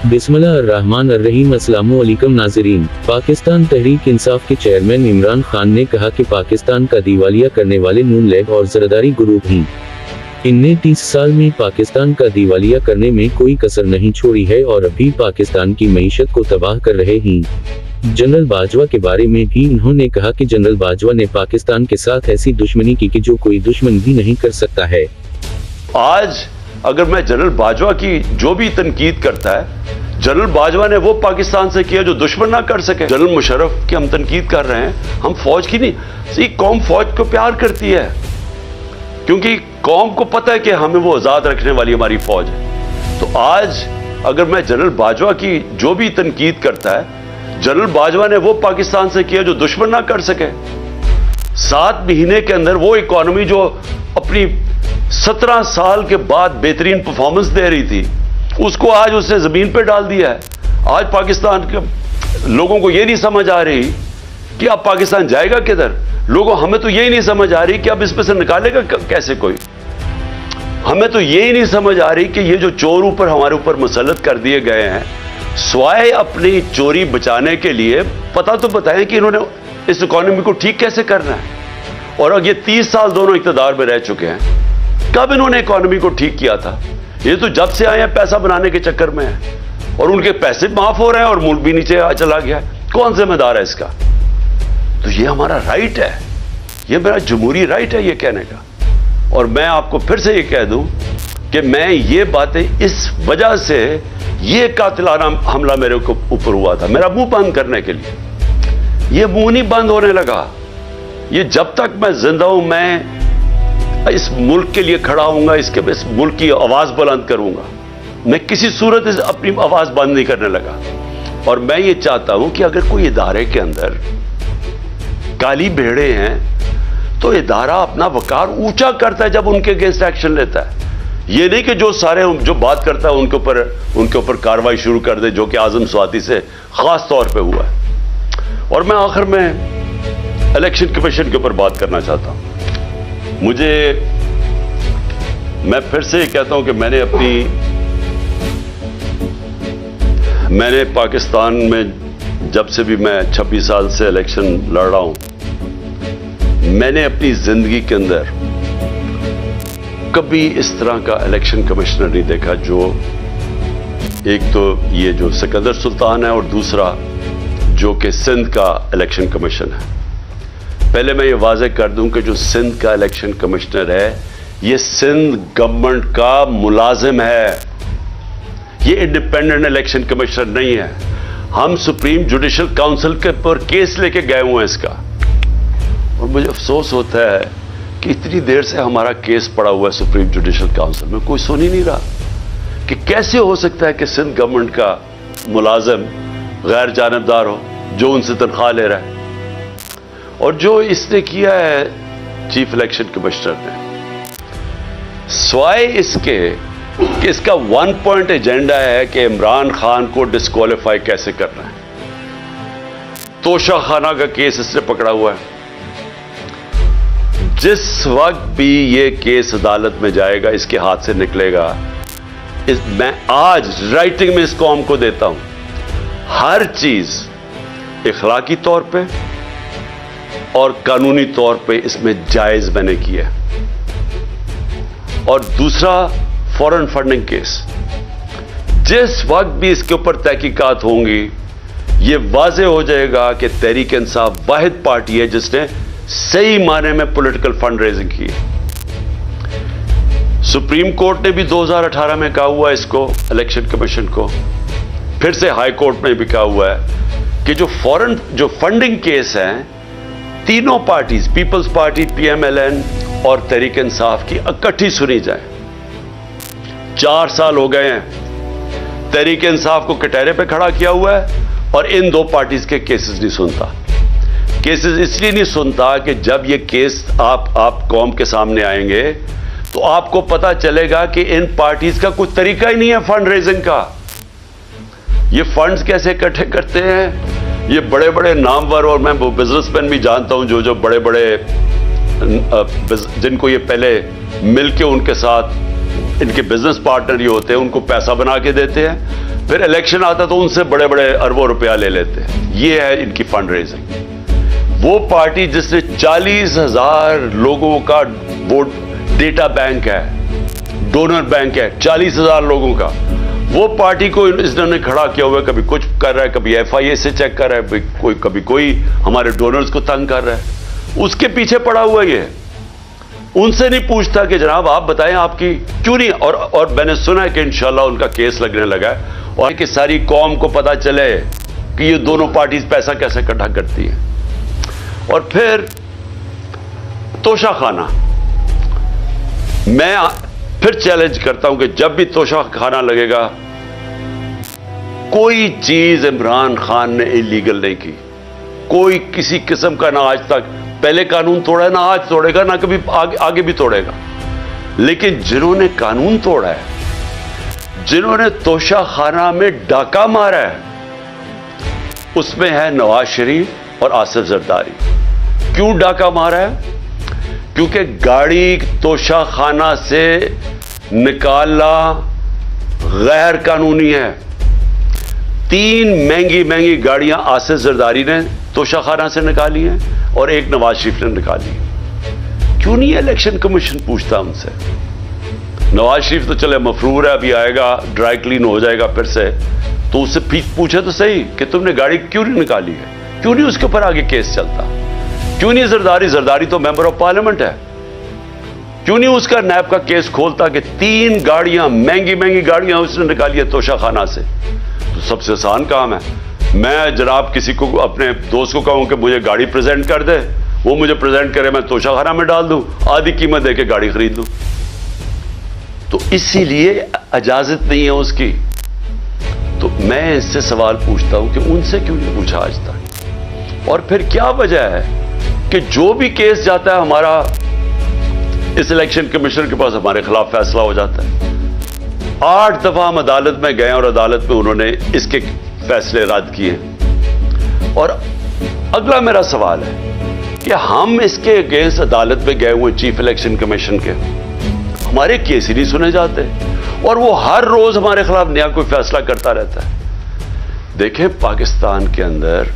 बिस्मिल्लाहिर्रहमानिर्रहीम। अस्सलामु अलैकुम नाज़रीन। पाकिस्तान तहरीक इंसाफ के चेयरमैन इमरान खान ने कहा कि पाकिस्तान का दिवालिया करने वाले नून लीग और जरदारी ग्रुप हैं। इनने 30 साल में पाकिस्तान का दिवालिया करने में कोई कसर नहीं छोड़ी है और अभी पाकिस्तान की मईशत को तबाह कर रहे हैं। जनरल बाजवा के बारे में भी उन्होंने कहा कि जनरल बाजवा ने पाकिस्तान के साथ ऐसी दुश्मनी की कि जो कोई दुश्मन भी नहीं कर सकता है। आज अगर मैं जनरल बाजवा की जो भी तनकीद करता है, जनरल बाजवा ने वो पाकिस्तान से किया जो दुश्मन ना कर सके। जनरल मुशर्रफ की हम तनकीद कर रहे हैं, हम फौज की नहीं। सी कौम फौज को प्यार करती है क्योंकि कौम को पता है कि हमें वो आजाद रखने वाली हमारी फौज है। तो आज अगर मैं जनरल बाजवा की जो भी तनकीद करता है, जनरल बाजवा ने वो पाकिस्तान से किया जो दुश्मन ना कर सके। 7 महीने के अंदर वो इकॉनमी जो अपनी 17 साल के बाद बेहतरीन परफॉर्मेंस दे रही थी, उसको आज उसने जमीन पे डाल दिया है। आज पाकिस्तान के लोगों को यह नहीं समझ आ रही कि अब पाकिस्तान जाएगा किधर। लोगों हमें तो यही नहीं समझ आ रही कि अब इसमें से निकालेगा कैसे कोई। हमें तो यही नहीं समझ आ रही कि ये जो चोर ऊपर हमारे ऊपर मुसल्लत कर दिए गए हैं, स्वाय अपनी चोरी बचाने के लिए, पता तो बताएं कि इन्होंने इस इकॉनमी को ठीक कैसे करना है। और अब ये 30 साल दोनों इक़्तिदार में रह चुके हैं, कब इन्होंने इकॉनमी को ठीक किया था? ये तो जब से आए हैं पैसा बनाने के चक्कर में है और उनके पैसे माफ हो रहे हैं और मुल्क भी नीचे चला गया है। कौन जिम्मेदार है इसका? तो ये हमारा राइट है, ये मेरा जमहूरी राइट है ये कहने का। और मैं आपको फिर से ये कह दूं कि मैं ये बातें इस वजह से, ये कातिलाना हमला मेरे को ऊपर हुआ था मेरा मुंह बंद करने के लिए। ये मुंह नहीं बंद होने लगा। ये जब तक मैं जिंदा हूं, मैं इस मुल्क के लिए खड़ा हूंगा, इस मुल्क की आवाज बुलंद करूंगा। मैं किसी सूरत से अपनी आवाज बंद नहीं करने लगा। और मैं ये चाहता हूं कि अगर कोई इदारे के अंदर काली भेड़े हैं तो इदारा अपना वकार ऊंचा करता है जब उनके अगेंस्ट एक्शन लेता है। ये नहीं कि जो बात करता है उनके ऊपर कार्रवाई शुरू कर दे, जो कि आजम स्वाति से खास तौर पे हुआ है। और मैं आखिर में इलेक्शन कमीशन के ऊपर बात करना चाहता हूं। मैं फिर से ये कहता हूं कि मैंने पाकिस्तान में जब से भी मैं 26 साल से इलेक्शन लड़ रहा हूं, मैंने अपनी जिंदगी के अंदर कभी इस तरह का इलेक्शन कमिश्नर नहीं देखा। जो एक तो ये जो सिकंदर सुल्तान है और दूसरा जो कि सिंध का इलेक्शन कमीशन है। पहले मैं ये वाज़ेह कर दूं कि जो सिंध का इलेक्शन कमिश्नर है, ये सिंध गवर्नमेंट का मुलाजिम है, ये इंडिपेंडेंट इलेक्शन कमिश्नर नहीं है। हम सुप्रीम जुडिशल काउंसिल के पर केस लेके गए हुए हैं इसका। और मुझे अफसोस होता है कि इतनी देर से हमारा केस पड़ा हुआ है सुप्रीम जुडिशल काउंसिल में, कोई सुन ही नहीं रहा कि कैसे हो सकता है कि सिंध गवर्नमेंट का मुलाजिम गैर जानिबदार हो जो उनसे तनख्वाह ले रहा है। और जो इसने किया है चीफ इलेक्शन कमिश्नर ने, स्वाय इसके कि इसका 1 पॉइंट एजेंडा है कि इमरान खान को डिस्क्वालीफाई कैसे करना है। तोशा खाना का केस इसने पकड़ा हुआ है। जिस वक्त भी ये केस अदालत में जाएगा, इसके हाथ से निकलेगा, मैं आज राइटिंग में इस कौम को देता हूं, हर चीज इखलाकी तौर पे और कानूनी तौर पे इसमें जायज मैंने किया। और दूसरा फॉरेन फंडिंग केस, जिस वक्त भी इसके ऊपर तहकीकात होंगी, ये वाज़ेह हो जाएगा कि तहरीक इंसाफ वाहिद पार्टी है जिसने सही माने में पॉलिटिकल फंड रेजिंग की है। सुप्रीम कोर्ट ने भी 2018 में कहा हुआ है इसको, इलेक्शन कमीशन को, फिर से हाई कोर्ट में भी कहा हुआ है कि जो फंडिंग केस हैं, तीनों पार्टीज, पीपल्स पार्टी, पीएमएलएन और तहरीक इंसाफ की इकट्ठी सुनी जाए। 4 साल हो गए हैं तहरीक इंसाफ को कटहरे पे खड़ा किया हुआ है और इन 2 पार्टीज के केसेस नहीं सुनता। केसेस इसलिए नहीं सुनता कि जब ये केस आप कौम के सामने आएंगे तो आपको पता चलेगा कि इन पार्टीज का कुछ तरीका ही नहीं है फंड रेजिंग का। ये फंड्स कैसे इकट्ठे करते हैं, ये बड़े बड़े नामवर, और मैं वो बिजनेसमैन भी जानता हूं जो बड़े बड़े जिनको ये पहले मिलके उनके साथ इनके बिजनेस पार्टनर ही होते हैं, उनको पैसा बना के देते हैं, फिर इलेक्शन आता तो उनसे बड़े बड़े अरबों रुपया ले लेते हैं। ये है इनकी फंड रेजिंग। वो पार्टी जिसने 40,000 लोगों का वोट डेटा बैंक है, डोनर बैंक है 40,000 लोगों का, वो पार्टी को इन्होंने खड़ा किया हुआ है, कभी कुछ कर रहा है, कभी FIA से चेक कर रहा है, कभी कोई हमारे डोनर्स को तंग कर रहा है, उसके पीछे पड़ा हुआ ये। उनसे नहीं पूछता कि जनाब आप बताएं आपकी क्यों नहीं। और मैंने सुना है कि इंशाल्लाह उनका केस लगने लगा है और कि सारी कौम को पता चले कि ये दोनों पार्टीज पैसा कैसे इकट्ठा करती है। और फिर तोशा खाना, मैं फिर चैलेंज करता हूं कि जब भी तोशा खाना लगेगा, कोई चीज इमरान खान ने इलीगल नहीं की, कोई किसी किस्म का ना आज तक पहले कानून तोड़ा है, ना आज तोड़ेगा, ना कभी आगे भी तोड़ेगा। लेकिन जिन्होंने कानून तोड़ा है, जिन्होंने तोशा खाना में डाका मारा है, उसमें है नवाज शरीफ और आसिफ जरदारी। क्यों डाका मारा है? क्योंकि गाड़ी तोशा खाना से निकालना गैर कानूनी है। 3 महंगी महंगी गाड़ियां आसिफ जरदारी ने तोशा खाना से निकाली हैं और एक नवाज शरीफ ने निकाली। क्यों नहीं इलेक्शन कमीशन पूछता उनसे? नवाज शरीफ तो चले मफरूर है, अभी आएगा ड्राई क्लीन हो जाएगा फिर से, तो उससे पूछे तो सही कि तुमने गाड़ी क्यों नहीं निकाली है, क्यों नहीं उसके ऊपर आगे केस चलता, क्यों नहीं जरदारी तो मेंबर ऑफ पार्लियामेंट है, क्यों नहीं उसका नैब का केस खोलता कि 3 गाड़ियां महंगी महंगी गाड़ियां उसने निकाली है तोशा खाना से। तो सबसे आसान काम है, मैं जनाब किसी को अपने दोस्त को कहूं कि मुझे गाड़ी प्रेजेंट कर दे, वो मुझे प्रेजेंट करे, मैं तोशा खाना में डाल दूं, आधी कीमत देके गाड़ी खरीद लूं। तो इसीलिए इजाजत नहीं है उसकी। तो मैं इससे सवाल पूछता हूं कि उनसे क्यों नहीं पूछा आज तक? और फिर क्या वजह है कि जो भी केस जाता है हमारा इस इलेक्शन कमिश्नर के पास, हमारे खिलाफ फैसला हो जाता है। 8 दफा हम अदालत में गए और अदालत में उन्होंने इसके फैसले रद्द किए। और अगला मेरा सवाल है कि हम इसके अगेंस्ट अदालत में गए हुए चीफ इलेक्शन कमीशन के, हमारे केस ही नहीं सुने जाते और वो हर रोज हमारे खिलाफ नया कोई फैसला करता रहता है। देखें, पाकिस्तान के अंदर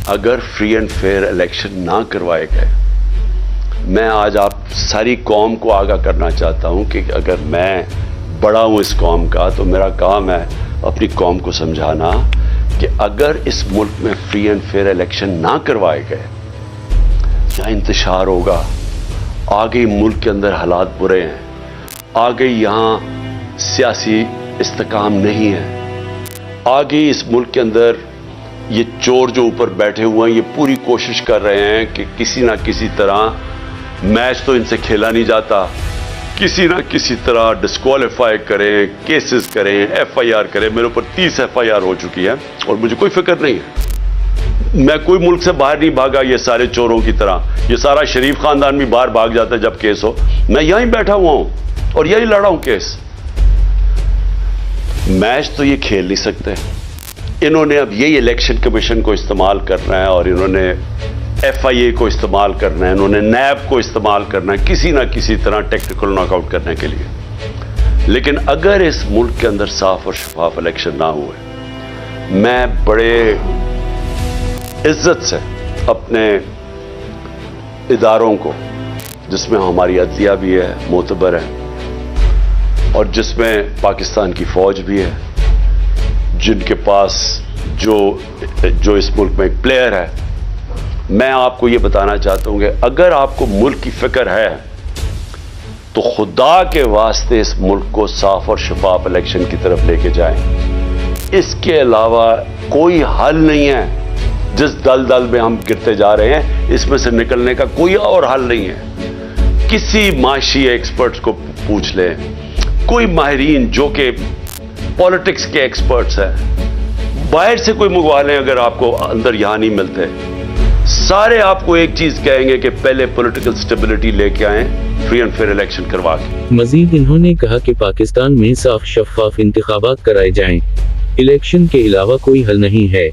अगर फ्री एंड फेयर इलेक्शन ना करवाए गए, मैं आज आप सारी कौम को आगाह करना चाहता हूं कि अगर मैं बड़ा हूं इस कौम का, तो मेरा काम है अपनी कौम को समझाना कि अगर इस मुल्क में फ्री एंड फेयर इलेक्शन ना करवाए गए, या इंतशार होगा, आगे मुल्क के अंदर हालात बुरे हैं, आगे यहां सियासी इस्तेकाम नहीं है, आगे इस मुल्क के अंदर ये चोर जो ऊपर बैठे हुए हैं ये पूरी कोशिश कर रहे हैं कि किसी ना किसी तरह, मैच तो इनसे खेला नहीं जाता, किसी ना किसी तरह डिस्क्वालीफाई करें, केसेस करें, FIR करें। मेरे ऊपर 30 FIR हो चुकी है और मुझे कोई फिक्र नहीं है। मैं कोई मुल्क से बाहर नहीं भागा ये सारे चोरों की तरह। ये सारा शरीफ खानदान भी बाहर भाग जाता है जब केस हो, मैं यहीं बैठा हुआ हूं और यहीं लड़ा हूं केस। मैच तो ये खेल नहीं सकते। इन्होंने अब यही इलेक्शन कमीशन को इस्तेमाल करना है और इन्होंने FIA को इस्तेमाल करना है, इन्होंने नैब को इस्तेमाल करना है किसी ना किसी तरह टेक्निकल नॉकआउट करने के लिए। लेकिन अगर इस मुल्क के अंदर साफ और शफाफ इलेक्शन ना हुए, मैं बड़े इज्जत से अपने इदारों को, जिसमें हमारी अदलिया भी है, मोतबर है, और जिसमें पाकिस्तान की फौज भी है, जिनके पास जो इस मुल्क में एक प्लेयर है, मैं आपको ये बताना चाहता हूं कि अगर आपको मुल्क की फिक्र है तो खुदा के वास्ते इस मुल्क को साफ और शफाफ इलेक्शन की तरफ लेके जाएं। इसके अलावा कोई हल नहीं है। जिस दलदल में हम गिरते जा रहे हैं, इसमें से निकलने का कोई और हल नहीं है। किसी माशी एक्सपर्ट्स को पूछ लें, कोई माहिरीन जो कि पॉलिटिक्स के एक्सपर्ट्स हैं, बाहर से कोई मंगवा लें, अगर आपको अंदर यहां नहीं मिलते, सारे आपको एक चीज कहेंगे कि पहले पॉलिटिकल स्टेबिलिटी लेके आए, फ्री एंड फेयर इलेक्शन करवा के। मजीद इन्होंने कहा कि पाकिस्तान में साफ शफाफ इंतखाबात कराए जाएं, इलेक्शन के अलावा कोई हल नहीं है।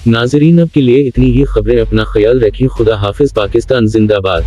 नाजरीन, अब के लिए इतनी ही खबरें। अपना ख्याल रखें। खुदा हाफिज। पाकिस्तान जिंदाबाद।